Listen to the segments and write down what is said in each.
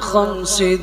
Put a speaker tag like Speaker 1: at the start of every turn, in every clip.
Speaker 1: 5،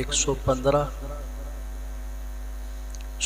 Speaker 1: 115،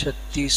Speaker 1: 36،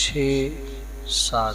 Speaker 1: 6-7۔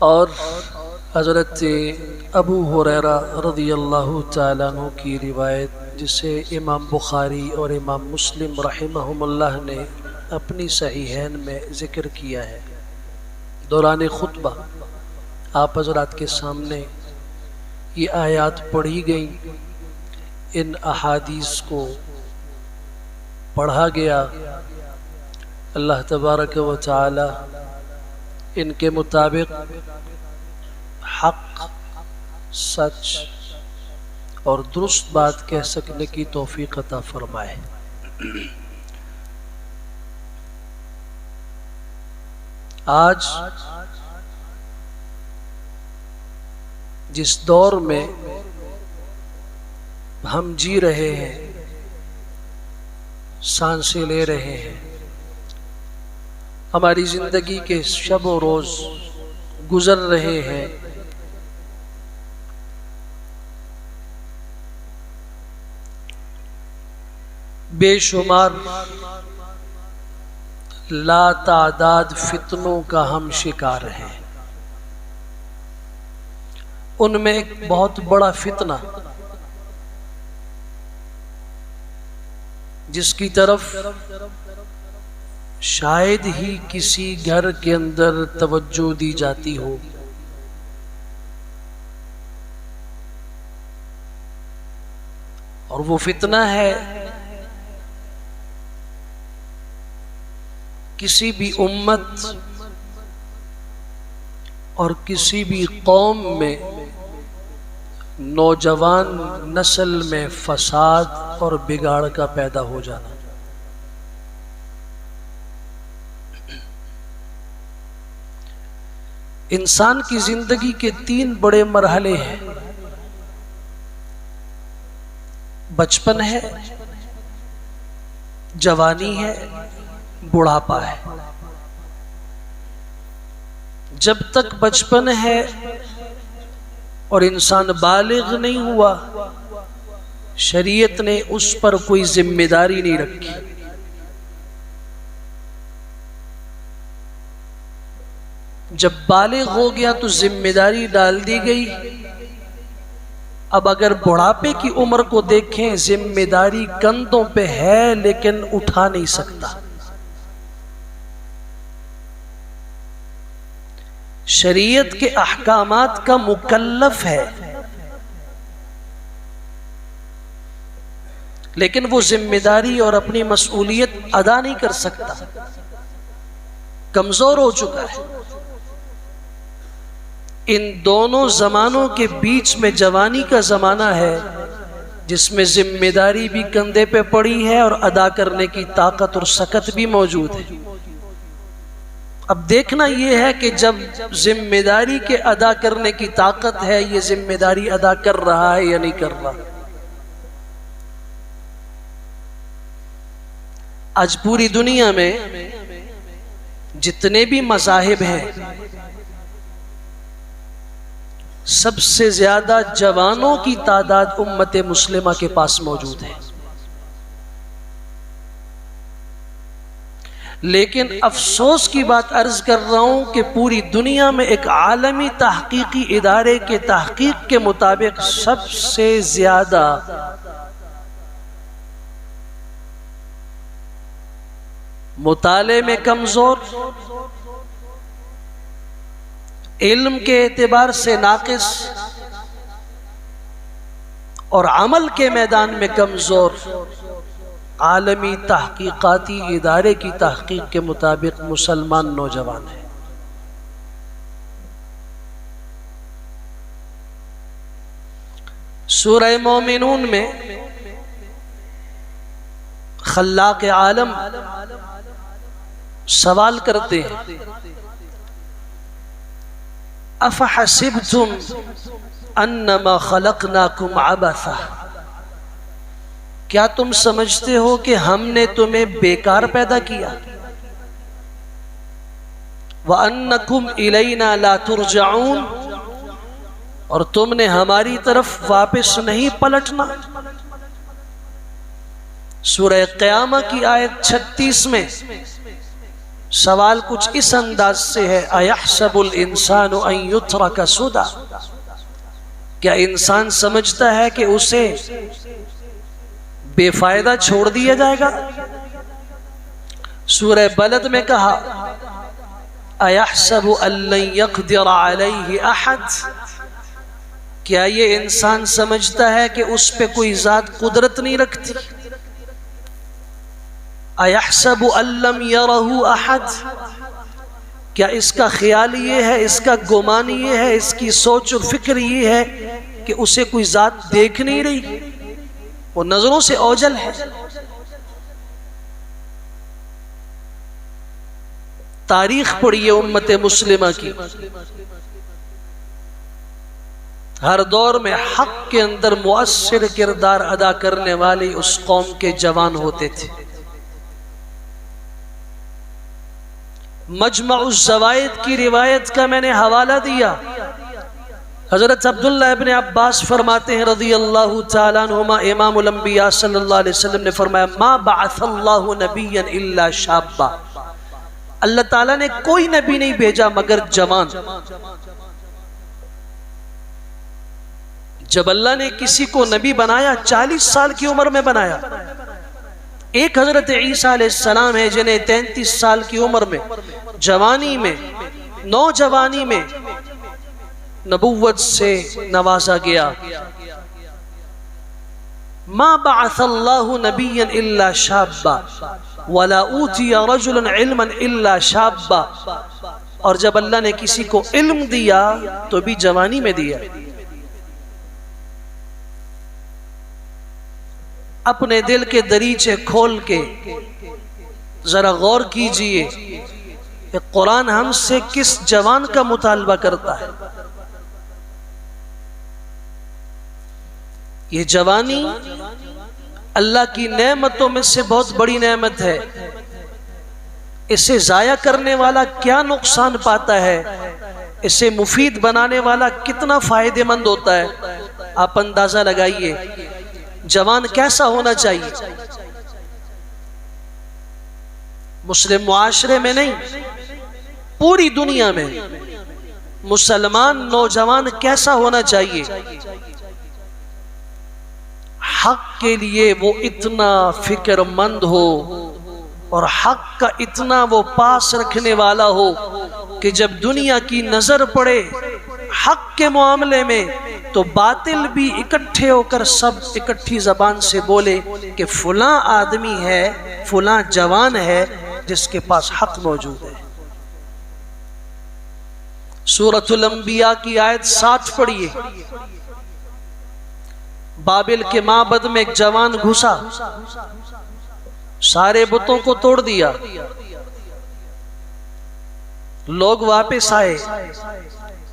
Speaker 1: और हज़रत अबू हुरैरा रज़ियल्लाहु ताला अन्हु की रिवायत, जिसे इमाम बुखारी और इमाम मुस्लिम रहमहुमुल्लाह ने अपनी सहीहैन में ज़िक्र किया है। दौरान खुतबा आप हज़रात के सामने ये आयात पढ़ी गई, इन अहादीस को पढ़ा गया। अल्लाह तबारक व तआला इनके मुताबिक हक़, सच और दुरुस्त बात कह सकने की तौफीक अता फरमाए। आज जिस दौर में हम जी रहे हैं, सांसें ले रहे हैं, हमारी ज़िंदगी के शब व रोज़ गुज़र रहे हैं, बेशुमार लातादाद फितनों का हम शिकार हैं। उनमें एक बहुत बड़ा फितना जिसकी तरफ शायद ही किसी घर के अंदर तवज्जो दी जाती हो, और वो फितना है किसी भी उम्मत और किसी भी कौम में नौजवान नस्ल में फसाद और बिगाड़ का पैदा हो जाना। इंसान की जिंदगी के 3 बड़े मरहले हैं। बचपन है, जवानी है, बुढ़ापा है। जब तक बचपन है और इंसान बालिग नहीं हुआ, शरीयत ने उस पर कोई जिम्मेदारी नहीं रखी। जब बालिग हो गया तो जिम्मेदारी डाल दी गई। अब अगर बुढ़ापे की उम्र को देखें, जिम्मेदारी कंधों पे है लेकिन उठा नहीं सकता। शरीयत के अहकामात का मुकल्लफ है, लेकिन वो जिम्मेदारी और अपनी मसूलियत अदा नहीं कर सकता, कमजोर हो चुका है। इन दोनों जमानों के बीच में जवानी का जमाना है, जिसमें जिम्मेदारी भी कंधे पे पड़ी है और अदा करने की ताकत और सकत भी मौजूद है। अब देखना यह है कि जब जिम्मेदारी के अदा करने की ताकत है, ये जिम्मेदारी अदा कर रहा है या नहीं कर रहा। आज पूरी दुनिया में जितने भी मज़ाहिब हैं, सबसे ज्यादा जवानों की तादाद उम्मत मुस्लिमा के पास मौजूद है। लेकिन अफसोस की बात अर्ज कर रहा हूं कि पूरी दुनिया में एक आलमी तहकीकी इदारे के तहकीक के मुताबिक सबसे ज्यादा मुताले में कमजोर, इल्म के एतबार से नाकिस और अमल के मैदान में कमजोर आलमी तहकीकाती इदारे की तहकीक के मुताबिक मुसलमान नौजवान है। सूरह मोमिनून में खल्लाक आलम सवाल करते हैं, अफहसिबतुम अन्नमा खलकनाकुम अबसा, क्या तुम समझते हो कि हमने तुम्हें बेकार पैदा किया? व अन्नकुम इलैना ला तुरजाऊन, और तुमने हमारी तरफ वापस नहीं पलटना। सूरह क़यामा की आयत 36 में सवाल कुछ इस अंदाज से है, अयहसबुल इंसानु अन युत्रका सुदा, क्या इंसान समझता है कि उसे बेफायदा छोड़ दिया जाएगा? सूरह बलद में कहा अयहसबु अल्लन यक़दिर अलैहि अहद, क्या ये इंसान समझता है कि उस पे कोई जात कुदरत नहीं रखती? अयहसबु अल्लम यरहु अहद, क्या इसका ख्याल ये है, इसका गुमान ये है, इसकी सोच और फिक्र ये है कि उसे कोई जात देख नहीं रही, वो नजरों से ओझल है। तारीख पढ़िए उम्मत मुस्लिमा की, हर दौर में हक के अंदर मुअस्सिर किरदार अदा करने वाली उस कौम के जवान होते थे। मजमउज़ ज़वाइद की रिवायत का मैंने हवाला दिया। हज़रत अब्दुल्लाह इब्न अब्बास फरमाते हैं रज़ी अल्लाहु तआला अन्हुमा, इमामुल अंबिया सल्लल्लाहु अलैहि वसल्लम ने फरमाया मा बअसल्लाहु नबिय्यन इल्ला शाब्बा, अल्लाह ताला ने कोई नबी नहीं भेजा मगर जवान। जब अल्लाह ने किसी को नबी बनाया 40 साल की उम्र में बनाया। एक हजरत ईसा अलैहिस्सलाम है जिन्हें 33 साल की उम्र में, जवानी में, नौजवानी में नबुव्वत से नवाजा गया। मा बअसल्लाहु नबिय्यन इल्ला शाब्बा वला ऊतिया रजुलन इल्मन इल्ला शाब्बा, और जब अल्लाह ने किसी को इल्म दिया तो भी जवानी में दिया। अपने दिल के दरीचे खोल के जरा गौर कीजिए कि कुरान हमसे किस जवान का मुतालबा करता है। ये जवानी अल्लाह की नेमतों में से बहुत बड़ी नेमत है। इसे जाया करने वाला क्या नुकसान पाता है, इसे मुफीद बनाने वाला कितना फायदेमंद होता है। आप अंदाजा लगाइए जवान कैसा होना चाहिए। मुस्लिम मुआशरे में नहीं, पूरी दुनिया में मुसलमान नौजवान कैसा होना चाहिए। हक के लिए वो इतना फिक्रमंद हो और हक का इतना वो पास रखने वाला हो कि जब दुनिया की नजर पड़े हक के मामले में तो बातिल भी इकट्ठे होकर सब इकट्ठी जबान से बोले कि फलां आदमी है, फलां जवान है जिसके पास हक मौजूद है। सूरतुल अंबिया की आयत 60 पढ़िए। बाबिल के माबद में एक जवान घुसा, सारे बुतों को तोड़ दिया। लोग वापस आए,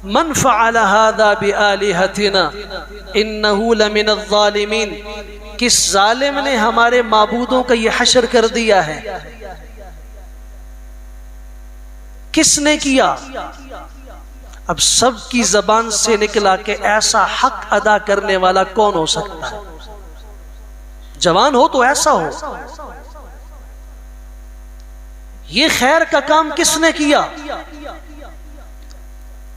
Speaker 1: मन फ़अल हाज़ा बिआलिहतिना इन्नहु लमिनज़्ज़ालिमीन, किस जालिम ने हमारे माबूदों का ये हशर कर दिया है, किसने किया। अब सब की जबान से निकला कि ऐसा हक अदा करने वाला कौन हो सकता है। जवान हो तो ऐसा हो। ये खैर का काम किसने किया।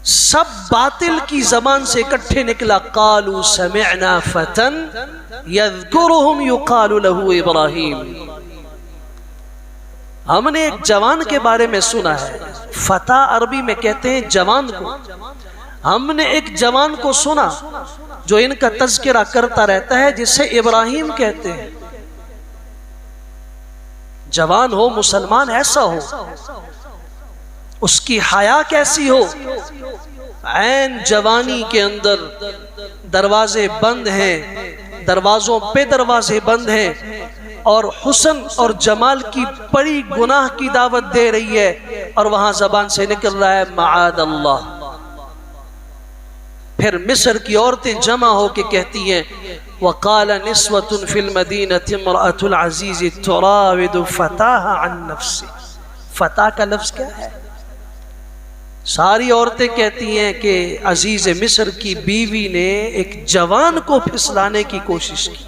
Speaker 1: सब बातिल की जबान से इकट्ठे निकला, कालू समिअना फतन यज़कुरुहुम युकालु लहू इब्राहीम, हमने एक जवान के बारे में सुना है। फता अरबी में कहते हैं जवान को। हमने एक जवान को सुना जो इनका तज़किरा करता रहता है, जिसे इब्राहीम कहते हैं। जवान हो, मुसलमान ऐसा हो, उसकी हया कैसी हो। ऐन जवानी के अंदर दरवाजे बंद हैं, दरवाजों पे दरवाजे बंद हैं, और हुस्न और जमाल की बड़ी गुनाह की दावत दे रही है, और वहां जबान से निकल रहा है माआद अल्लाह। फिर मिस्र की औरतें जमा होके कहती हैं, वक़ाल निस्वतुन फिल मदीनति इम्रअतुल अज़ीज़ तुराविदु फताहा अन नफ्सी। फता का लफ्ज क्या है। सारी औरतें कहती हैं कि अजीज मिस्र की बीवी ने एक जवान को फिसलाने की कोशिश की।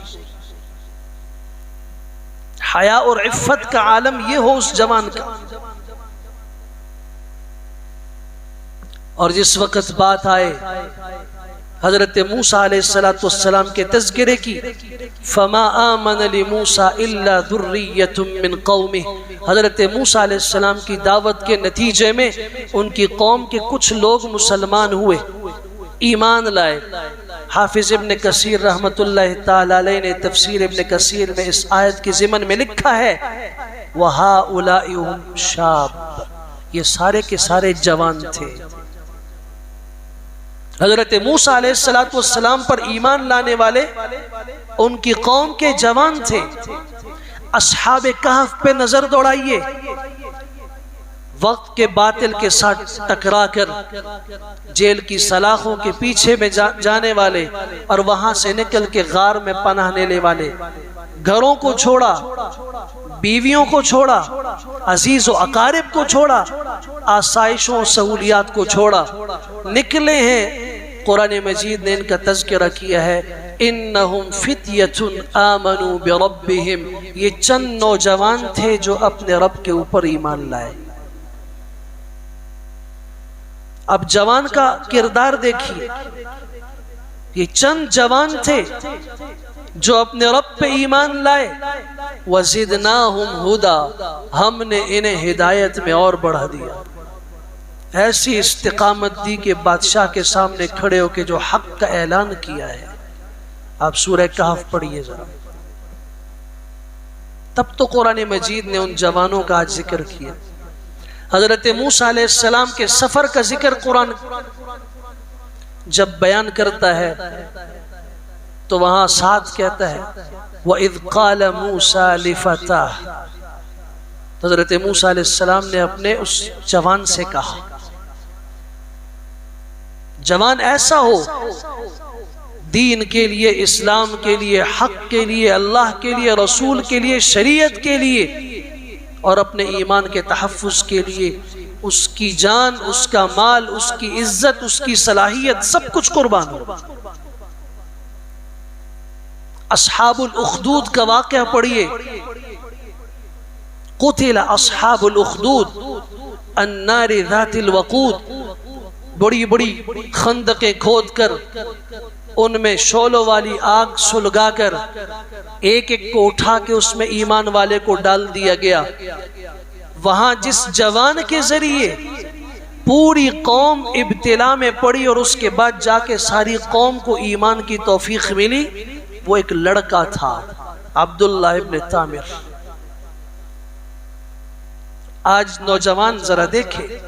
Speaker 1: हया और इफ़्फ़त का आलम ये हो उस जवान का। और जिस वक़्त बात आए हज़रत मूसा अलैहिस्सलाम के तज़किरे की, फमा आमन लि मूसा इल्ला दुर्रिय्यतुम मिन कौमिही, हज़रत मूसा अलैहिस्सलाम की दावत के नतीजे में उनकी कौम के कुछ लोग मुसलमान हुए, ईमान लाए। हाफिज़ इब्न कसीर रहमतुल्लाह ताला अलैह ने तफसीर इब्न कसीर में इस आयत के ज़िमन में लिखा है, वहाउलाई हुम शाब, ये सारे के सारे जवान थे। हज़रत मूसा अलैहिस्सलाम पर ईमान लाने वाले उनकी कौम के जवान थे। अस्हाबे कहफ पे नजर दौड़ाइए, वक्त के बातिल के साथ टकरा कर जेल की सलाखों के पीछे में जाने वाले और वहां से निकल के गार में पनाह लेने वाले, घरों को छोड़ा, बीवियों को छोड़ा, अजीज व अकारिब को छोड़ा, आसाइशों सहूलियात को छोड़ा, निकले हैं। कुरान मजीद ने इनका तज़किरा किया है, इन्नहुम फित्यतुन आमनू बिरब्बिहिम, ये चंद नौजवान थे जो अपने रब के ऊपर ईमान लाए। अब जवान का किरदार देखिए, ये चंद जवान थे जो अपने रब पे ईमान लाए। वज़िदनाहुम हुदा, हमने इन्हें हिदायत में और बढ़ा दिया। ऐसी इस्तिकामत दी के बादशाह के सामने खड़े होकर जो हक का ऐलान किया है। आप सूरह कहफ पढ़िए जरा, तब तो कुरान मजीद ने उन जवानों का आज जिक्र किया। हजरत मूसा अलैहिस्सलाम के सफर का जिक्र कुरान जब बयान करता है तो वहां साथ कहता है, वइज़ क़ाल मूसा लिफ़ताह, हजरत मूसा अलैहिस्सलाम ने अपने उस जवान से कहा, जवान ऐसा हो दीन के लिए, इस्लाम के लिए, हक के लिए, अल्लाह के लिए, रसूल के लिए, शरीयत के लिए और अपने ईमान के तहफ़्फ़ुज़ के लिए उसकी जान, उसका माल, उसकी इज्जत, उसकी सलाहियत सब कुछ कुर्बान हो। अस्हाबुल उख़दूद का वाक़या पढ़िए, क़ुतिला अस्हाबुल उख़दूद अन्नारि ज़ातिल वक़ूद, बड़ी बड़ी खंदकें खोद कर उनमें शोलों वाली आग सुलगाकर एक एक को उठा के उसमें ईमान वाले को डाल दिया गया। वहां जिस जवान के जरिए पूरी कौम इब्तिला में पड़ी और उसके बाद जाके सारी कौम को ईमान की तौफीक मिली, वो एक लड़का था, अब्दुल्लाह इब्न तामिर। आज नौजवान जरा देखे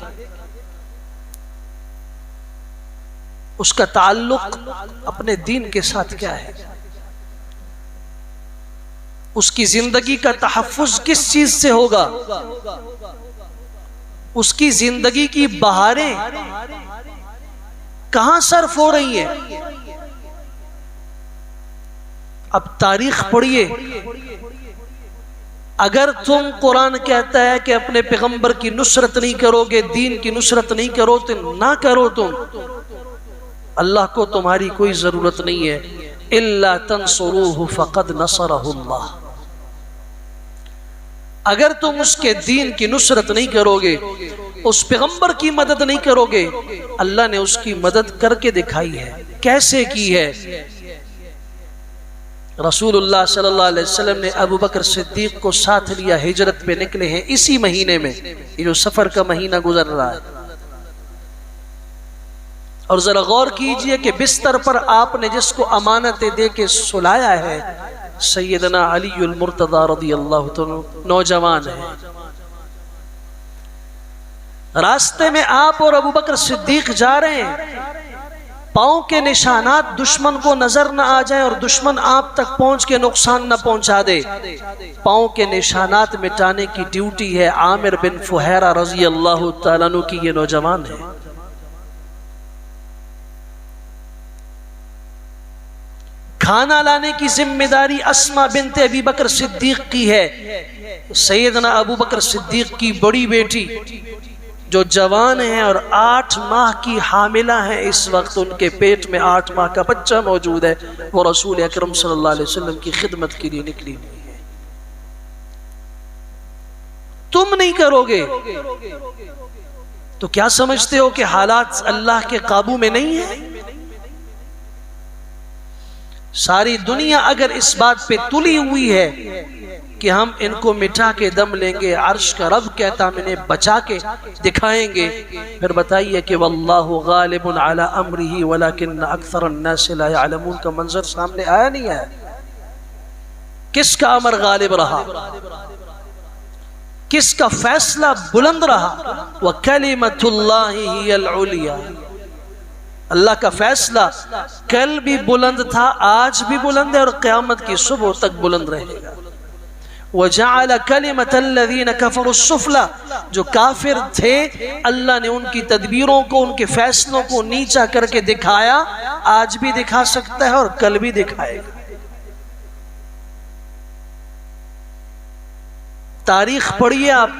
Speaker 1: उसका ताल्लुक अपने दीन के साथ क्या है, उसकी जिंदगी का तहफ़्फ़ुज़ किस चीज से होगा, उसकी जिंदगी की बहारें कहां सर्फ हो रही हैं। अब तारीख पढ़िए, अगर तुम कुरान कहता है कि अपने पैगंबर की नुसरत नहीं करोगे, दीन की नुसरत नहीं करो तो ना करो, तुम अल्लाह को तुम्हारी कोई जरूरत नहीं है। इल्ला तंसुरूहु फक़द नसरहुल्लाह, अगर तुम उसके दीन की नुसरत नहीं करोगे, उस पैगंबर की मदद नहीं करोगे, अल्लाह ने उसकी मदद करके दिखाई है। कैसे की है? रसूलुल्लाह सल्लल्लाहु अलैहि वसल्लम ने अबू बकर सिद्दीक को साथ लिया, हिजरत पे निकले हैं इसी महीने में, ये जो सफर का महीना गुजर रहा है। और जरा गौर कीजिए कि बिस्तर पर आपने जिसको अमानतें दे के सुलाया है सैयदना अलीउल मुर्तज़ा रज़ियल्लाहु तआला, नौजवान है। रास्ते में आप और अबू बकर सिद्दीक जा रहे हैं, पाँव के निशानात दुश्मन को नजर न आ जाए और दुश्मन आप तक पहुंच के नुकसान न पहुंचा दे। पाँव के निशानात मिटाने की ड्यूटी है आमिर बिन फुहैरा रज़ियल्लाहु तआला अन्हु की। ये नौजवान है। खाना लाने की जिम्मेदारी अस्मा बिनत अबी बकर सिद्दीक की है। सैयदना अबू बकर सिद्दीक की बड़ी बेटी जो जवान है और 8 माह की हामिला है, इस वक्त उनके पेट में 8 माह का बच्चा मौजूद है, वो रसूल अकरम सल्लल्लाहु अलैहि वसल्लम की खिदमत के लिए निकली हुई है। तुम नहीं करोगे तो क्या समझते हो कि हालात अल्लाह के काबू में नहीं है? सारी दुनिया अगर इस बात पे तुली हुई है कि हम इनको मिटा के दम लेंगे, अर्श का रब कहता हम इन्हें बचा के दिखाएंगे, फिर बताइए कि वल्लाहु गालिबुन अला अम्रिही वलाकिन्न अक्सरन्नास ला यअलमून का मंजर सामने आया नहीं आया? किसका अमर गालिब रहा, किसका फैसला बुलंद रहा? व कलिमतुल्लाहि हियल उलिया, अल्लाह का फैसला कल भी बुलंद था, आज भी बुलंद है और क़यामत की सुबह तक बुलंद रहेगा। वजअल कलिमतल्लज़ीना कफ़रू सुफ़ला, जो काफिर थे अल्लाह ने उनकी तदबीरों को, उनके फैसलों को नीचा करके दिखाया, आज भी दिखा सकता है और कल भी दिखाएगा। तारीख पढ़िए आप,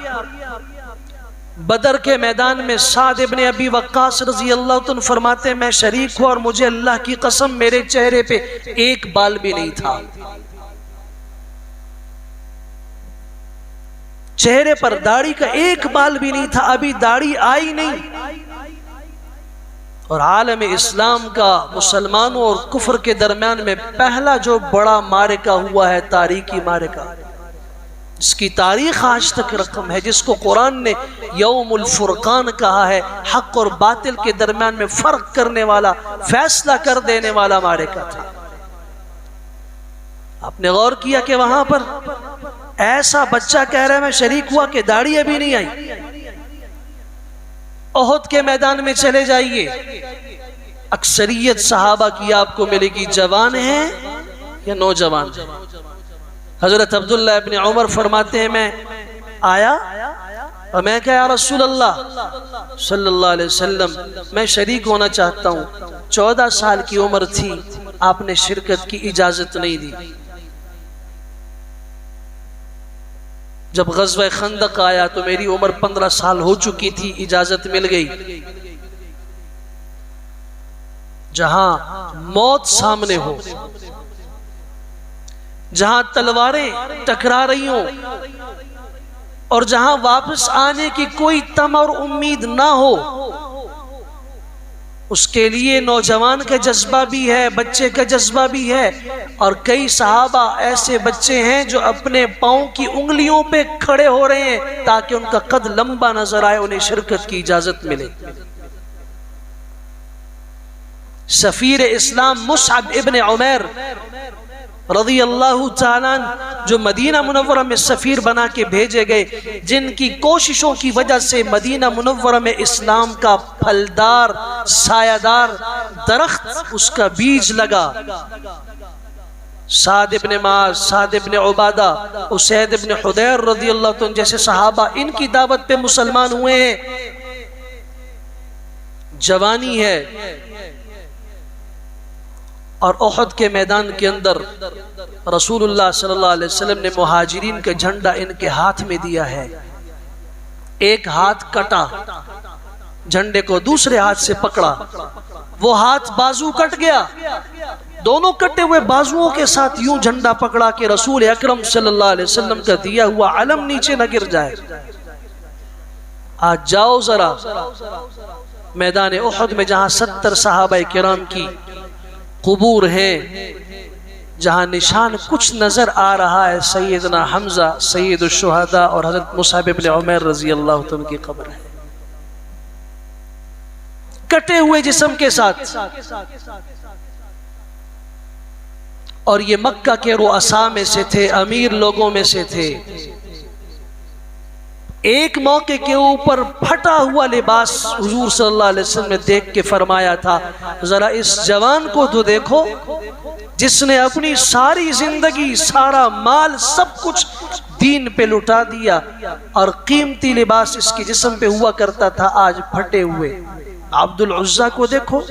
Speaker 1: बदर के मैदान में साद इब्ने अबी वक्कास रज़ी अल्लाह तआला फरमाते हैं मैं शरीक हुआ और मुझे अल्लाह की कसम मेरे चेहरे पे एक बाल भी नहीं था, चेहरे पर दाढ़ी का एक बाल भी नहीं था, अभी दाढ़ी आई नहीं। और आलम इस्लाम का मुसलमानों और कुफर के दरमियान में पहला जो बड़ा मारिका हुआ है, तारीखी मारिका, इसकी तारीख आज तक रकम है, जिसको कुरान ने यौमुल फुरकान कहा है, हक और बातिल के दरमियान में फर्क करने वाला, फैसला कर देने वाला मारिका था। आपने गौर किया कि वहां पर ऐसा बच्चा कह रहा है मैं शरीक हुआ कि दाढ़ी अभी नहीं आई। ओहद के मैदान में चले जाइए, अक्सरियत सहाबा की आपको मिलेगी जवान है या नौजवान। हजरत अब्दुल्लाह इब्ने उमर फरमाते हैं मैं आया और मैं कहा या रसूल अल्लाह सल्लल्लाहु अलैहि वसल्लम मैं शरीक होना चाहता हूँ। 14 साल की उम्र थी, आपने शिरकत की इजाजत नहीं दी। जब ग़ज़वा खंदक आया तो मेरी उम्र 15 साल हो चुकी थी, इजाजत मिल गई। जहां मौत सामने हो, जहां तलवारें टकरा रही हो और जहां वापस आने की कोई तम और उम्मीद ना हो, उसके लिए नौजवान का जज्बा भी है, बच्चे का जज्बा भी है। और कई सहाबा ऐसे बच्चे हैं जो अपने पांव की उंगलियों पे खड़े हो रहे हैं ताकि उनका कद लंबा नजर आए, उन्हें शिरकत की इजाजत मिले। सफीर इस्लाम मुसअब इब्ने उमैर रज़ी अल्लाहु ताला जो मदीना मुनव्वरा में सफीर बना के भेजे गए, जिनकी कोशिशों की वजह से मदीना मुनव्वरा में इस्लाम का फलदार सायादार दरख्त, उसका बीज लगा। साद इब्ने माज, साद इब्ने उबादा, उसैद इब्ने हुदैर रज़ी अल्लाह तआला जैसे सहाबा इनकी दावत पे मुसलमान हुए हैं। जवानी है और ओहद के मैदान के अंदर रसूलुल्लाह सल्लल्लाहु अलैहि वसल्लम ने मुहाजिरीन का झंडा इनके हाथ में दिया है। एक हाथ कटा, झंडे को दूसरे हाथ से पकड़ा, वो हाथ बाजू कट गया, दोनों कटे हुए बाजुओं के साथ यूं झंडा पकड़ा कि रसूल अकरम सल्लल्लाहु अलैहि वसल्लम का दिया हुआ अलम नीचे न गिर जाए। आज जाओ जरा मैदान ओहद में जहां 70 सहाबाए किराम की कुबूर है, जहां निशान कुछ नजर आ रहा है, सैयदना हमजा सैयदुश शुहदा और हजरत मुसअब इब्ने उमैर रज़ी अल्लाह तआला की कब्र है, कटे हुए जिस्म के साथ। और ये मक्का के रुअसा में से थे, अमीर लोगों में से थे। एक मौके के ऊपर फटा हुआ लिबास हुजूर सल्लल्लाहु अलैहि वसल्लम ने देख के फरमाया था, जरा इस जवान को तो देखो जिसने अपनी सारी जिंदगी, सारा माल, सब कुछ दीन पे लुटा दिया और कीमती लिबास इसके जिस्म पे हुआ करता था, आज फटे हुए। अब्दुल उज़्ज़ा को देखो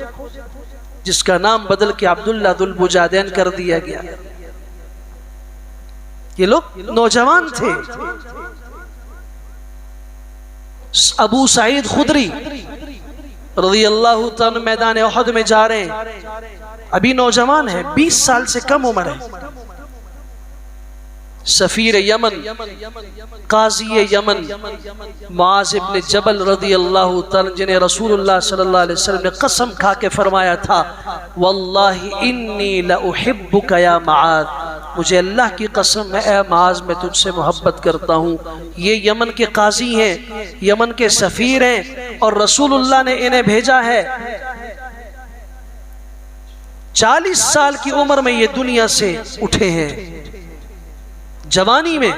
Speaker 1: जिसका नाम बदल के अब्दुल्लाह दुल बुजादैन कर दिया गया। ये लोग नौजवान थे। अबू सईद खुदरी रज़ी अल्लाह तआला मैदान ओहद में जा रहे हैं, अभी नौजवान है, 20 साल से कम उम्र है। सफीर यमन, काजी यमन मुआज़ इब्न जबल रज़ी अल्लाह तआला, जिन्हें रसूलुल्लाह सल्लल्लाहु अलैहि वसल्लम ने कसम खा के फरमाया था, वल्लाहि इन्नी लउहिब्बुका या मुआज़, मुझे अल्लाह की कसम है ए मुआज़, मैं तुझसे मोहब्बत करता हूँ। ये यमन के काजी हैं, यमन के सफीर हैं, और रसूलुल्लाह ने इन्हें भेजा है। 40 साल की उम्र में ये दुनिया से उठे हैं, जवानी में।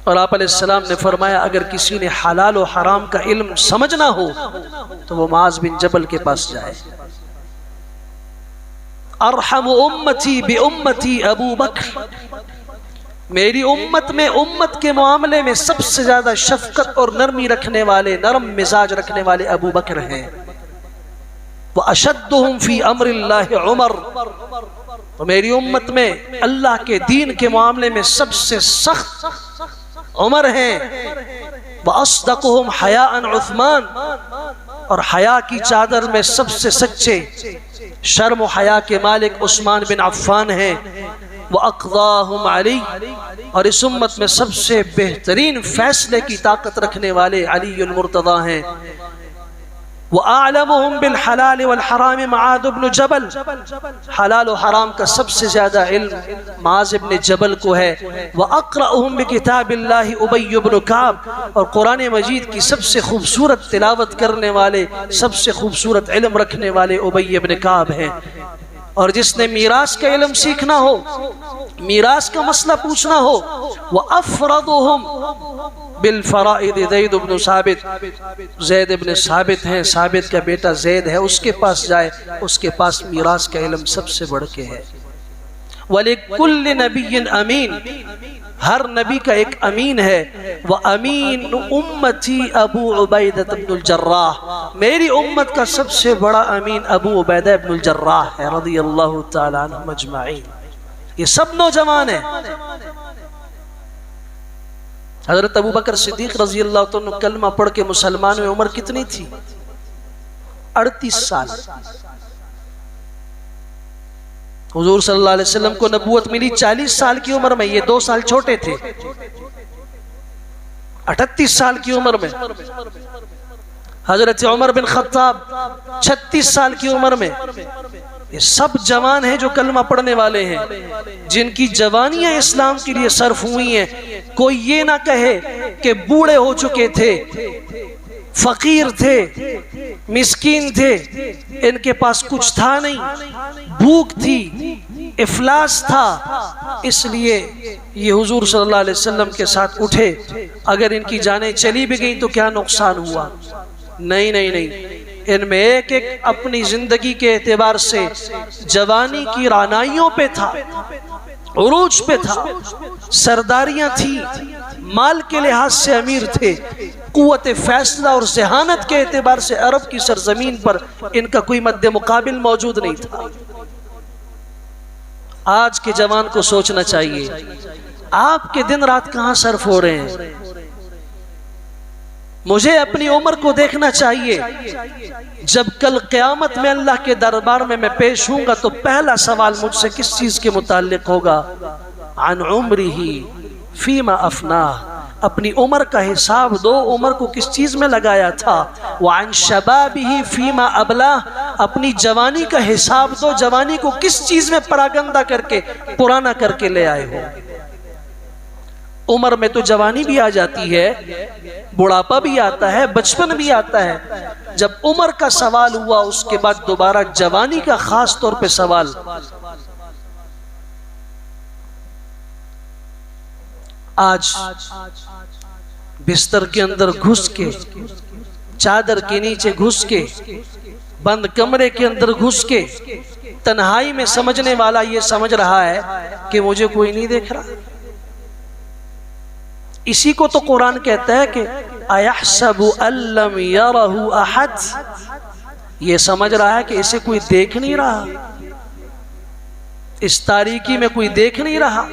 Speaker 1: और आप अलैहिस्सलाम ने फरमाया, अगर किसी ने हलाल और हराम का इल्म समझना हो तो वो मुआज़ बिन जबल के पास जाए। अरहम उम्मती बि उम्मती अबू बकर, मेरी उम्मत में उम्मत के मामले में सबसे ज्यादा शफकत और नरमी रखने वाले, नरम मिजाज रखने वाले अबू बकर हैं। व अशद्दुहुम फी अम्रिल्लाहि उमर, तो मेरी उम्मत में अल्लाह के दीन के मामले में सबसे सख्त उमर हैं। व अस्दकुहुम हयाअन उस्मान, और हया की चादर में सबसे सच्चे, शर्म व हया के मालिक उस्मान बिन अफ़्फ़ान हैं। व अक़ज़ाहुम अली, और इस उम्मत में सबसे बेहतरीन फैसले की ताकत रखने वाले अलीउल मुर्तज़ा हैं। व आलमुहुम बिल हलाल वल हराम मुआज़ इब्न जबल, हलाल और हराम का सबसे ज्यादा इल्म मुआज़ इब्न जबल को है। व अक़रअहुम बिकिताबिल्लाहि उबय इब्न कअब, और कुरान मजीद की सबसे खूबसूरत तिलावत करने वाले, सबसे खूबसूरत इल्म रखने वाले उबय इब्न कअब हैं। और जिसने मीरास का इल्म सीखना हो, मीरास का मसला पूछना हो, वह अफ़रदुहुम बिल फ़राइद ज़ैद इब्न साबित, ज़ैद इब्न साबित हैं, साबित का बेटा ज़ैद है, उसके पास जाए, उसके पास मीरास का इल्म सबसे बढ़ के है। वलिकुल्लि नबिय्यिन अमीन, हर नबी का एक अमीन है। वह अमीन उम्मती अबू उबैदा इब्नुल जर्राह, मेरी उम्मत का सबसे बड़ा अमीन अबू उबैदा इब्नुल जर्राह है रज़ियल्लाहु ताला अन्हुम अजमाइन। ये सब नौजवान है। हजरत अबू बकर सिद्दीक रज़ियल्लाहु ताला अन्हु कलमा पढ़ के मुसलमान में उम्र कितनी थी? 38 साल। हुजूर सल्लल्लाहु अलैहि वसल्लम को नबूवत मिली 40 साल की उम्र में, ये 2 साल छोटे थे। 38 साल की उम्र में हजरत उमर बिन खत्ताब 36 साल की उम्र में। ये सब जवान हैं जो कलमा पढ़ने वाले हैं, जिनकी जवानियां इस्लाम के लिए सर्फ हुई हैं। कोई ये ना कहे कि बूढ़े हो चुके थे, फकीर थे, मिस्कीन थे, इनके पास कुछ था नहीं, भूख थी, इफलास था, इसलिए ये हुजूर सल्लल्लाहु अलैहि वसल्लम के साथ उठे। अगर इनकी जानें चली भी गई तो क्या नुकसान हुआ? नहीं नहीं नहीं, इनमें एक एक अपनी जिंदगी के एतबार से जवानी की रानाइयों पे था, उरूज पे था, सरदारियां थी, माल के लिहाज से अमीर थे, कुव्वत फैसला और ज़हानत के एतबार से अरब की सरजमीन पर इनका कोई मद्दे मुकाबिल मौजूद नहीं था। आज के जवान को सोचना चाहिए, आपके दिन रात कहां सर्फ हो रहे हैं। मुझे अपनी उम्र को देखना चाहिए। जब कल क़यामत में अल्लाह के दरबार में मैं पेश हूंगा तो पहला सवाल मुझसे किस चीज के मुताल्लिक होगा? अन उम्रिही फीमा अफना, अपनी उम्र का हिसाब दो, उम्र को किस चीज में लगाया था। वान शबाबिही फीमा अबला, अपनी जवानी का हिसाब दो, जवानी को किस चीज में परागंदा करके पुराना करके ले आए हो। उम्र में तो जवानी भी आ जाती है, बुढ़ापा भी आता है, बचपन भी आता है। जब उम्र का सवाल हुआ उसके बाद दोबारा जवानी का खास तौर पे सवाल। आज बिस्तर के अंदर घुस के, चादर के नीचे घुस के, बंद कमरे के अंदर घुस के, तन्हाई में समझने वाला ये समझ रहा है कि मुझे कोई नहीं देख रहा। इसी को तो कुरान कहता है कि अयहसबु अल्लम यरहु अहद, ये समझ रहा है कि इसे कोई देख नहीं रहा, इस तारीकी में कोई देख नहीं रहा।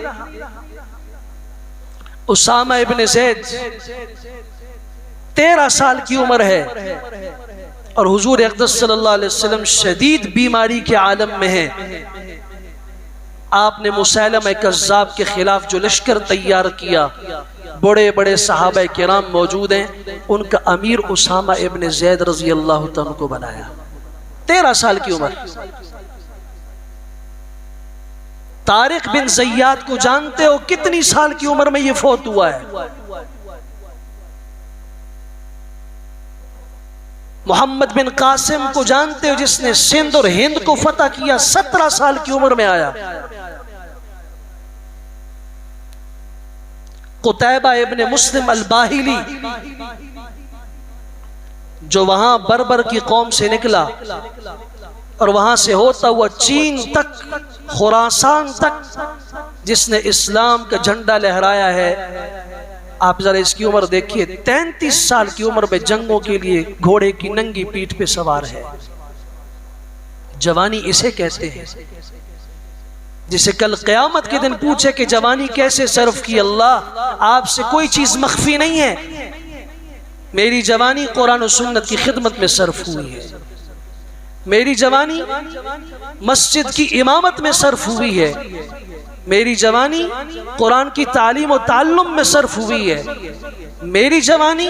Speaker 1: उसामा इब्न ज़ैद 13 साल की उम्र है और हुजूर अक़दस सल्लल्लाहु अलैहि वसल्लम शदीद बीमारी के आलम में है। आपने मुसैलमा कज़्ज़ाब के खिलाफ जो लश्कर तैयार किया, बड़े बड़े सहाबा किराम मौजूद हैं, उनका अमीर उसामा इब्न ज़ैद रज़ी अल्लाह तआला को बनाया। 13 साल की उम्र। तारिक बिन ज़ियाद को जानते हो, कितनी साल की उम्र में ये फौत हुआ है। मोहम्मद बिन कासिम को जानते हो, जिसने सिंध और हिंद को फतह किया, 17 साल की उम्र में आया। कुतैबा इब्न मुस्लिम अल-बाहिली, जो वहां बर्बर की कौम से निकला और वहां से होता हुआ चीन तक, खुरासान तक जिसने इस्लाम का झंडा लहराया है। आप जरा इसकी उम्र देखिए, 33 साल की उम्र में जंगों के लिए घोड़े की नंगी पीठ पे सवार है। जवानी इसे कहते हैं, जिसे कल क़यामत के दिन पूछे कि जवानी कैसे सर्व की। अल्लाह, आपसे कोई चीज मख्फी नहीं है। मेरी जवानी कुरान और सुन्नत की खिदमत में सर्फ हुई है। मेरी जवानी मस्जिद की इमामत में सर्फ हुई है। मेरी जवानी कुरान की तालीम और ताल्लुम में सर्फ हुई है। मेरी जवानी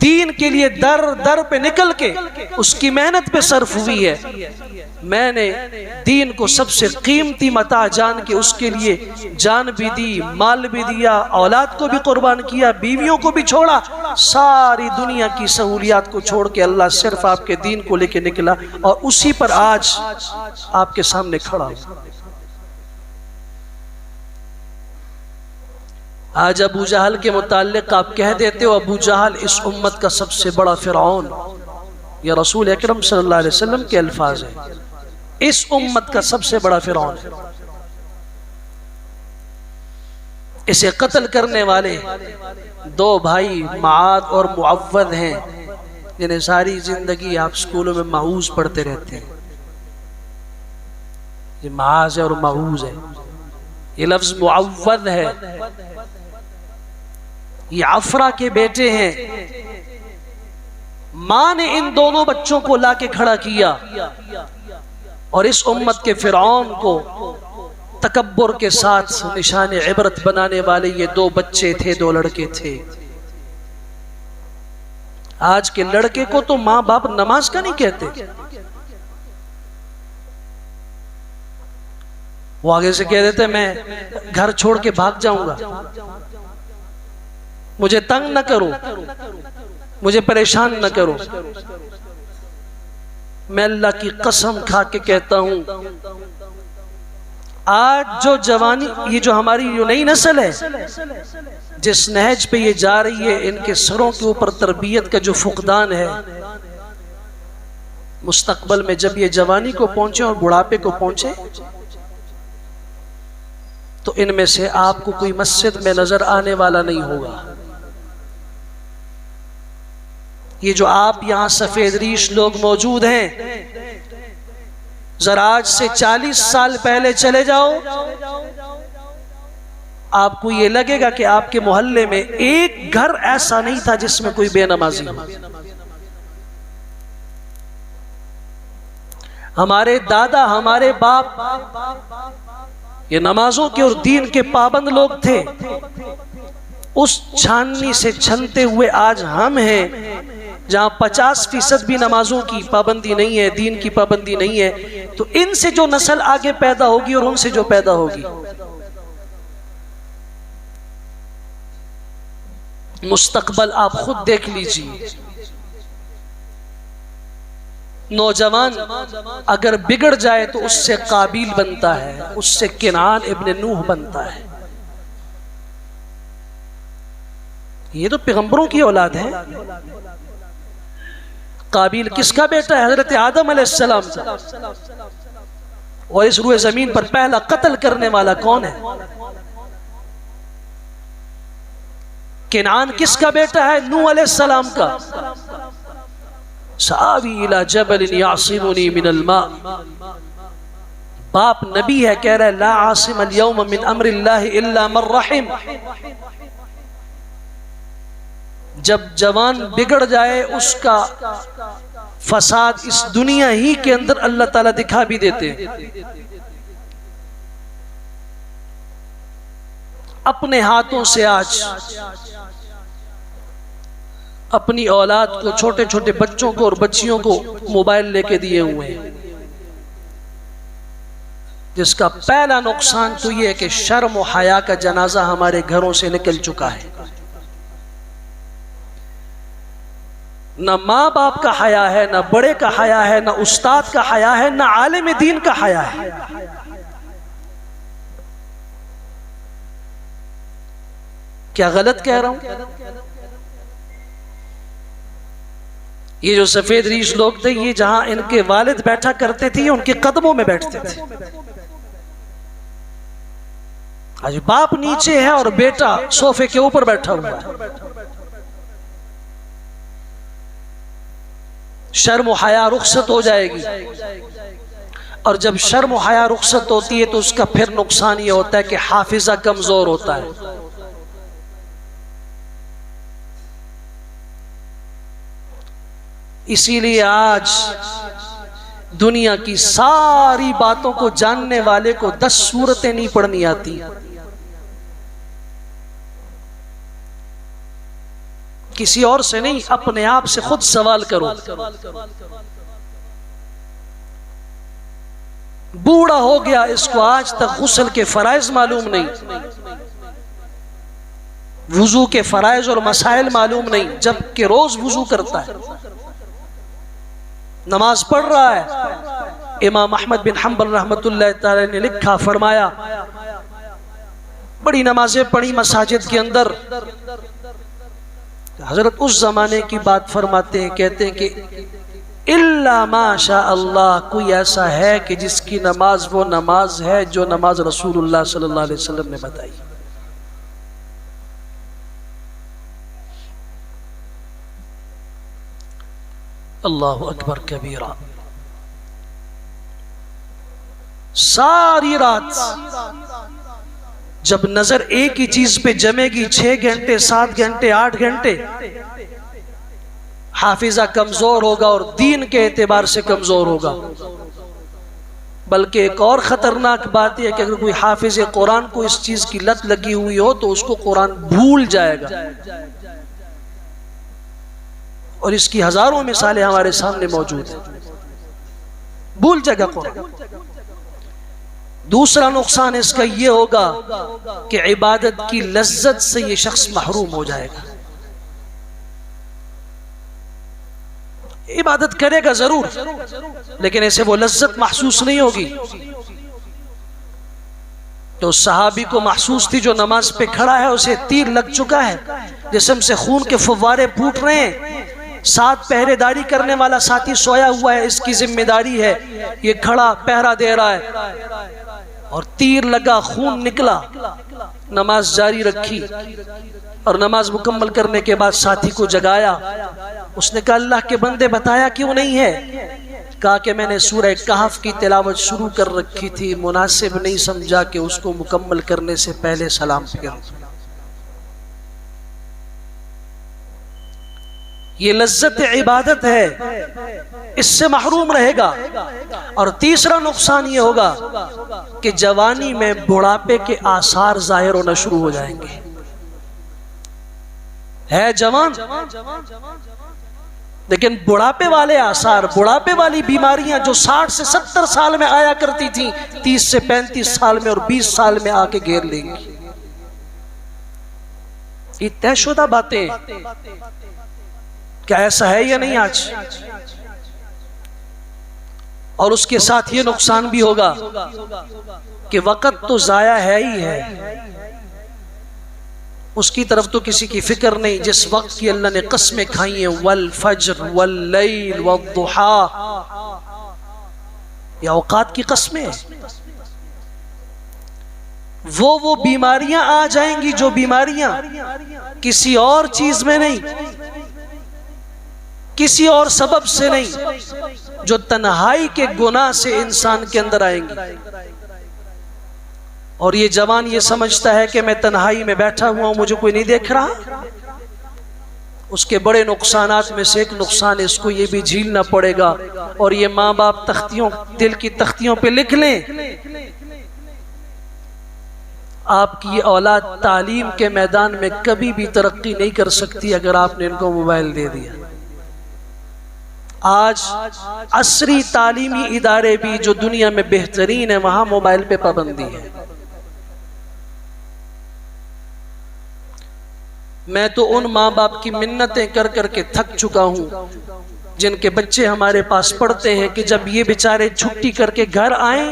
Speaker 1: दीन के लिए दर दर पे निकल के उसकी मेहनत पे सर्फ हुई है। मैंने दीन को सबसे कीमती मता जान के उसके लिए जान भी दी, माल भी दिया, औलाद को भी कुर्बान किया, बीवियों को भी छोड़ा। सारी दुनिया की सहूलियात को छोड़ के अल्लाह सिर्फ आपके दीन को लेके निकला, और उसी पर आज आपके सामने खड़ा हूं। आज अबू जहल के मुताल्लिक आप कह देते हो, अबू जहल इस उम्मत का सबसे बड़ा फिरौन। यह रसूल अकरम सल्लल्लाहु अलैहि वसल्लम के अल्फाज हैं, इस उम्मत का सबसे बड़ा फिरौन है। इसे कत्ल करने वाले 2 भाई माद और मुअव्वद हैं, जिन्हें सारी जिंदगी आप स्कूलों में माऊज पढ़ते रहते हैं। ये माज है और माऊज है। ये लफ्ज मुअव्वद है। ये अफरा के बेटे हैं। मां ने इन दोनों बच्चों को लाके खड़ा किया, और इस उम्मत के फिरौन को तकब्बुर के साथ निशान इबरत बनाने वाले ये 2 बच्चे थे, 2 लड़के थे। आज के लड़के को तो माँ बाप नमाज का नहीं कहते। वो आगे से कह देते मैं घर छोड़ के भाग जाऊंगा, मुझे तंग न करो, मुझे परेशान न करो। मैं अल्लाह की कसम खा के कहता हूं, आज जो जवानी, ये जो हमारी जो नई नस्ल है, जिस नहज पे ये जा रही है, इनके सरों के ऊपर तरबियत का जो फुकदान है, मुस्तकबल में जब ये जवानी को पहुंचे और बुढ़ापे को पहुंचे, तो इनमें से आपको कोई मस्जिद में नजर आने वाला नहीं होगा। ये जो आप यहां सफेद रीश लोग मौजूद हैं, जरा आज से 40 साल पहले चले जाओ, आपको ये लगेगा कि आपके मोहल्ले में एक घर ऐसा नहीं था जिसमें कोई बेनमाजी हो। हमारे दादा, हमारे बाप ये नमाजों के और दीन के पाबंद लोग थे। उस छाननी से छनते हुए आज हम हैं, जहां 50% भी नमाजों की पाबंदी नहीं है, दीन की पाबंदी नहीं है। तो इनसे जो नस्ल आगे पैदा होगी और उनसे जो पैदा होगी, मुस्तकबल आप खुद देख लीजिए। नौजवान अगर बिगड़ जाए तो उससे काबिल बनता है, उससे किनान इब्न नूह बनता है। ये तो पैगंबरों की औलाद है। काबिल किसका बेटा है? हजरत आदम अलैहिस्सलाम का। और इस रूए जमीन पर पहला कत्ल करने वाला कौन है? किनान किसका बेटा है? नूह अलैहिस्सलाम का। सावी इला जबलिन यासिमुनी मिनल मा। बाप नबी है, कह रहा है ला आसिम अल यौम मिन अम्रिल्लाहि इल्ला मन रहिम। जब जवान बिगड़ जाए, उसका फसाद इस दुनिया ही के अंदर अल्लाह ताला दिखा भी देते हैं। अपने हाथों से आज अपनी औलाद को, छोटे छोटे बच्चों को और बच्चियों को मोबाइल लेके दिए हुए हैं, जिसका पहला नुकसान तो यह है कि शर्म और हया का जनाजा हमारे घरों से निकल चुका है। ना माँ बाप का हया है, ना बड़े का हया है, ना उस्ताद का हया है, ना आलिम दीन का हया है। क्या गलत कह रहा हूं? ये जो सफेद रीश लोग थे, ये जहां इनके वालिद बैठा करते थे, ये उनके कदमों में बैठते थे। आज बाप नीचे है और बेटा सोफे के ऊपर बैठा हुआ है। शर्म हया रुखसत हो जाएगी, और जब शर्म हया रुखसत होती है तो उसका फिर नुकसान यह होता है कि हाफिजा कमजोर होता है। इसीलिए आज दुनिया की सारी बातों को जानने वाले को 10 सूरतें नहीं पढ़नी आती। किसी और से नहीं, अपने आप से खुद सवाल करो। बूढ़ा हो गया, इसको आज तक गुस्ल के फराइज मालूम नहीं, वुजू के फराइज और मसाइल मालूम नहीं, जबकि रोज वुजू करता है, नमाज पढ़ रहा है। इमाम अहमद बिन हम्बल रहमतुल्लाह तआला ने लिखा, फरमाया, बड़ी नमाजें पढ़ी मसाजिद के अंदर। हजरत उस जमाने की बात फरमाते हैं, कहते हैं कि इल्ला माशा अल्लाह, कोई ऐसा है कि जिसकी नमाज वो नमाज है जो नमाज रसूलुल्लाह सल्लल्लाहु अलैहि वसल्लम ने बताई। अल्लाहु अकबर कबीरा। सारी रात जब नजर एक ही चीज पे जमेगी, 6 घंटे 7 घंटे 8 घंटे, हाफिजा कमजोर होगा और दीन के एतबार से कमजोर होगा। बल्कि एक और खतरनाक बात यह कि अगर कोई हाफिज कुरान को इस चीज की लत लगी हुई हो तो उसको कुरान भूल जाएगा, और इसकी हजारों मिसालें हमारे सामने मौजूद हैं। भूल जाएगा कुरान। दूसरा नुकसान इसका यह होगा कि इबादत की लज्जत से यह शख्स महरूम हो जाएगा। इबादत करेगा जरूर, लेकिन ऐसे वो लज्जत महसूस नहीं होगी तो सहाबी को महसूस थी। जो नमाज पे खड़ा है उसे तीर लग चुका है, जिस्म से खून के फव्वारे फूट रहे हैं, 7 पहरेदारी करने वाला साथी सोया हुआ है, इसकी जिम्मेदारी है, ये खड़ा पहरा दे रहा है, और तीर लगा, खून निकला, नमाज जारी रखी, और नमाज मुकम्मल करने के बाद साथी को जगाया। उसने कहा, अल्लाह के बंदे बताया क्यों नहीं है? कहा कि मैंने सूरह कहफ की तिलावत शुरू कर रखी थी, मुनासिब नहीं समझा कि उसको मुकम्मल करने से पहले सलाम फिर। ये लज्जत इबादत है, इससे महरूम रहेगा। और तीसरा नुकसान ये होगा कि जवानी में बुढ़ापे के आसार जाहिर होना शुरू हो जाएंगे। है जवान, लेकिन बुढ़ापे वाले आसार, बुढ़ापे वाली बीमारियां जो 60 से 70 साल में आया करती थी, 30 से 35 साल में और 20 साल में आके घेर लेंगी। ये तयशुदा बातें, क्या ऐसा है या नहीं आज? और उसके साथ ये नुकसान भी होगा कि वक़्त तो जाया है ही है, उसकी तरफ तो किसी की फिक्र नहीं। जिस वक्त की अल्लाह ने कसमें खाई हैं, वल फज्र वल लैल वद्दुहा, ये औकात की कसमें हैं। वो बीमारियां आ जाएंगी जो बीमारियां किसी और चीज में नहीं, किसी और सबब से नहीं, जो तन्हाई के गुनाह से इंसान के अंदर आएंगी। और ये जवान ये समझता है कि मैं तन्हाई में बैठा हुआ हूं, मुझे कोई नहीं देख रहा। उसके बड़े नुकसानात में से एक नुकसान इसको ये भी झेलना पड़ेगा, और ये माँ बाप तख्तियों, दिल की तख्तियों पे लिख लें, आपकी ये औलाद तालीम के मैदान में कभी भी तरक्की नहीं कर सकती अगर आपने इनको मोबाइल दे दिया। आज असरी तालीमी इदारे भी जो दुनिया में बेहतरीन है, वहां मोबाइल पे पाबंदी है। मैं तो उन माँ बाप की मिन्नतें कर करके थक चुका हूं जिनके बच्चे हमारे पास पढ़ते हैं कि जब ये बेचारे छुट्टी करके घर आए,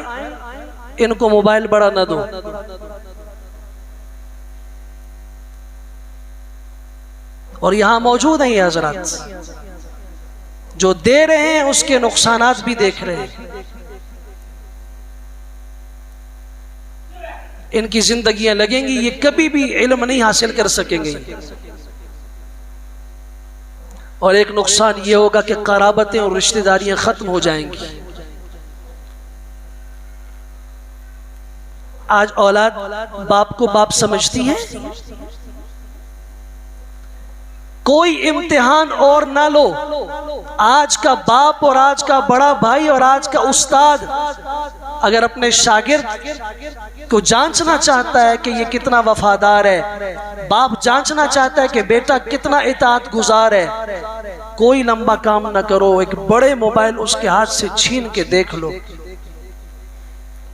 Speaker 1: इनको मोबाइल बड़ा न दो। और यहां मौजूद हैं ये हजरात जो दे रहे हैं, उसके नुकसानात भी देख रहे हैं। इनकी जिंदगियां लगेंगी, ये कभी भी इल्म नहीं हासिल कर सकेंगे। और एक नुकसान ये होगा कि कराबतें और रिश्तेदारियां खत्म हो जाएंगी। आज औलाद बाप को बाप समझती है। कोई इम्तिहान और ना लो, आज का बाप और आज का बड़ा भाई और आज का उस्ताद अगर अपने शागिर्द को जांचना चाहता है कि ये कितना वफादार है, बाप जांचना चाहता है कि बेटा कितना इताअत गुजार है, कोई लंबा काम ना करो, एक बड़े मोबाइल उसके हाथ से छीन के देख लो,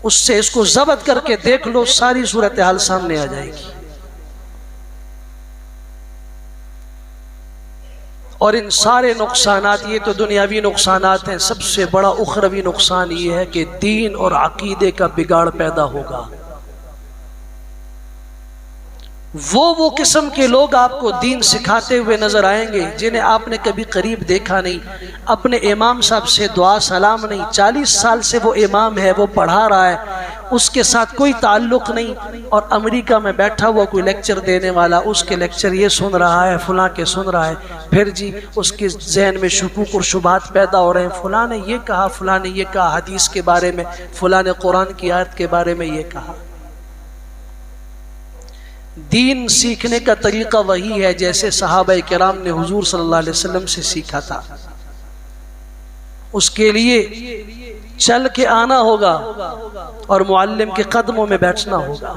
Speaker 1: उससे इसको जब्त करके देख लो, सारी सूरत हाल सामने आ जाएगी। और इन सारे नुकसानात, ये तो दुनियावी नुकसानात हैं, सबसे बड़ा उखरवी नुकसान ये है कि दीन और अकीदे का बिगाड़ पैदा होगा। वो किस्म के लोग आपको दीन सिखाते हुए नजर आएंगे जिन्हें आपने कभी करीब देखा नहीं, अपने इमाम साहब से दुआ सलाम नहीं, 40 साल से वो इमाम है, वो पढ़ा रहा है, उसके साथ कोई ताल्लुक नहीं, और अमेरिका में बैठा हुआ कोई लेक्चर देने वाला उसके लेक्चर ये सुन रहा है, फलां के सुन रहा है, फिर जी उसके जहन में शुकूक और शुबात पैदा हो रहे हैं, फलां ने ये कहा, फलां ने ये कहा हदीस के बारे में, फलां ने कुरान की आयत के बारे में ये कहा। दीन सीखने का तरीका वही है जैसे सहाबा किराम ने हुजूर सल्लल्लाहु अलैहि वसल्लम से सीखा था। उसके लिए चल के आना होगा और मुअल्लिम के कदमों में बैठना होगा।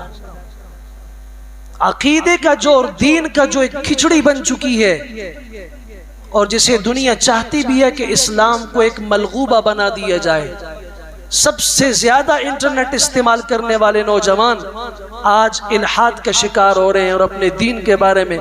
Speaker 1: अकीदे का जो और दीन का जो एक खिचड़ी बन चुकी है और जिसे दुनिया चाहती भी है कि इस्लाम को एक मलगूबा बना दिया जाए। सबसे ज्यादा इंटरनेट इस्तेमाल करने वाले नौजवान आज इल्हाद का शिकार हो रहे हैं और अपने दीन के बारे में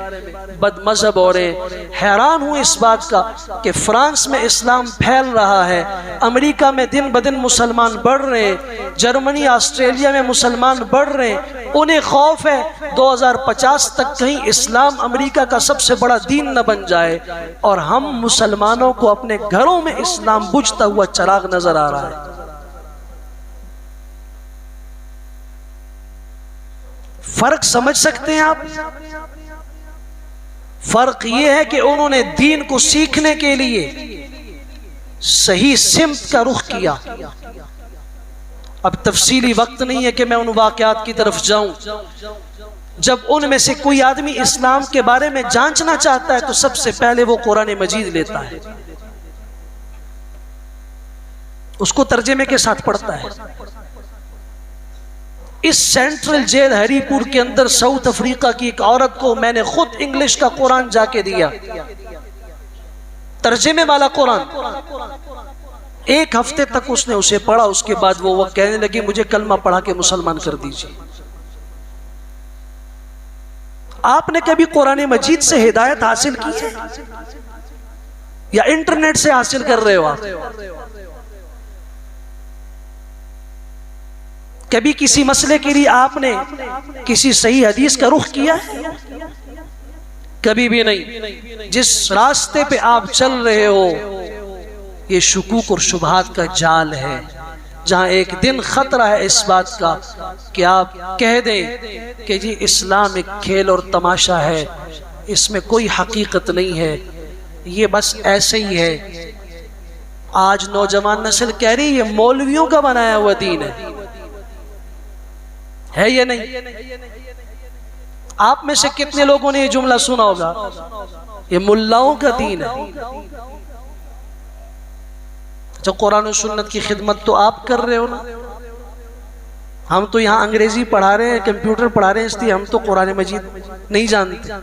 Speaker 1: बदमज़हब हो रहे हैं। हैरान हूँ इस बात का कि फ्रांस में इस्लाम फैल रहा है, अमेरिका में दिन ब दिन मुसलमान बढ़ रहे हैं, जर्मनी ऑस्ट्रेलिया में मुसलमान बढ़ रहे हैं। उन्हें खौफ है 2050 तक कहीं इस्लाम अमेरिका का सबसे बड़ा दीन न बन जाए, और हम मुसलमानों को अपने घरों में इस्लाम बुझता हुआ चिराग नजर आ रहा है। फर्क समझ सकते हैं आप? फर्क यह है कि उन्होंने दीन को सीखने के लिए सही सिमत का रुख किया। अब तफसीली वक्त नहीं है कि मैं उन वाकयात की तरफ जाऊं। जब उनमें से कोई आदमी इस्लाम के बारे में जांचना चाहता है तो सबसे पहले वो कुरान मजीद लेता है, उसको तर्जुमे के साथ पढ़ता है। इस सेंट्रल जेल हरीपुर के अंदर साउथ अफ्रीका की एक औरत को मैंने खुद इंग्लिश का कुरान जाके दिया, तर्जुमे वाला कुरान। 1 हफ्ते तक उसने उसे पढ़ा, उसके बाद वो कहने लगी मुझे कलमा पढ़ा के मुसलमान कर दीजिए। आपने कभी कुरान मजीद से हिदायत हासिल की है या इंटरनेट से हासिल कर रहे हो आप? कभी किसी मसले के लिए आपने किसी सही हदीस का रुख किया है? कभी भी नहीं। जिस रास्ते पे आप चल रहे हो ये शुकूक और शुबहात का जाल है, जहां एक दिन खतरा है इस बात का कि आप कह दें कि जी इस्लाम एक खेल और तमाशा है, इसमें कोई हकीकत नहीं है, ये बस ऐसे ही है। आज नौजवान नस्ल कह रही है मौलवियों का बनाया हुआ दीन है या नहीं? आप में से कितने लोगों ने ये जुमला सुना होगा, ये मुल्लाओं का दीन है। जो कुरान और सुन्नत की खिदमत तो आप कर रहे हो ना, हम तो यहाँ अंग्रेजी पढ़ा रहे हैं, कंप्यूटर पढ़ा रहे हैं, इसलिए हम तो कुरान मजीद नहीं जानते।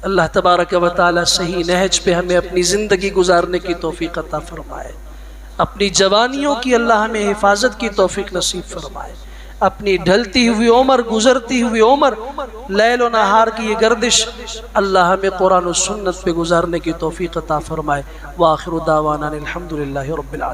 Speaker 1: अल्लाह तबारक व तआला सही नहज पे हमें अपनी ज़िंदगी गुजारने की तौफीक अता फरमाए। अपनी जवानियों की अल्लाह हमें हिफाजत की तौफीक नसीब फरमाए। अपनी ढलती हुई उम्र, गुजरती हुई उम्र, लैल व नहार की ये गर्दिश अल्लाह हमें कुरान और सुन्नत पे गुजारने की तौफीक अता फरमाए। व आखिरु दावाना अनिल हम्दुलिल्लाहि रब्बिल आलमीन।